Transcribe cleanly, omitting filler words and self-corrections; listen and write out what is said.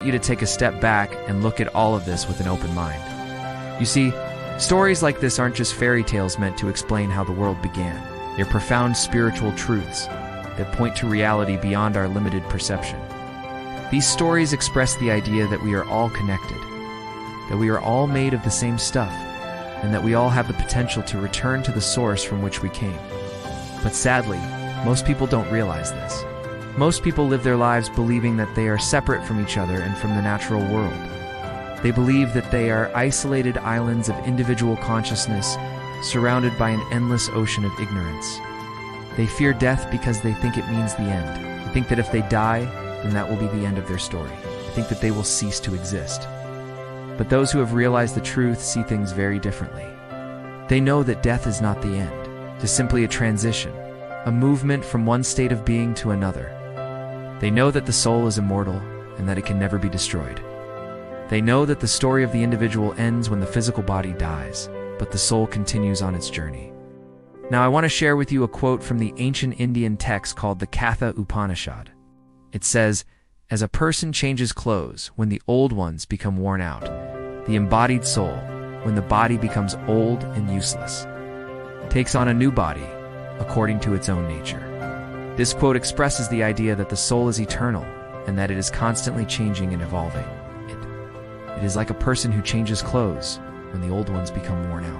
you to take a step back and look at all of this with an open mind. You see, stories like this aren't just fairy tales meant to explain how the world began. They're profound spiritual truths that point to reality beyond our limited perception. These stories express the idea that we are all connected, that we are all made of the same stuff, and that we all have the potential to return to the source from which we came. But sadly, most people don't realize this. Most people live their lives believing that they are separate from each other and from the natural world. They believe that they are isolated islands of individual consciousness surrounded by an endless ocean of ignorance. They fear death because they think it means the end. They think that if they die, then that will be the end of their story. They think that they will cease to exist. But those who have realized the truth see things very differently. They know that death is not the end, just simply a transition, a movement from one state of being to another. They know that the soul is immortal and that it can never be destroyed. They know that the story of the individual ends when the physical body dies, but the soul continues on its journey. Now I want to share with you a quote from the ancient Indian text called the Katha Upanishad. It says, "As a person changes clothes when the old ones become worn out, the embodied soul, when the body becomes old and useless, takes on a new body according to its own nature." This quote expresses the idea that the soul is eternal and that it is constantly changing and evolving. It is like a person who changes clothes when the old ones become worn out.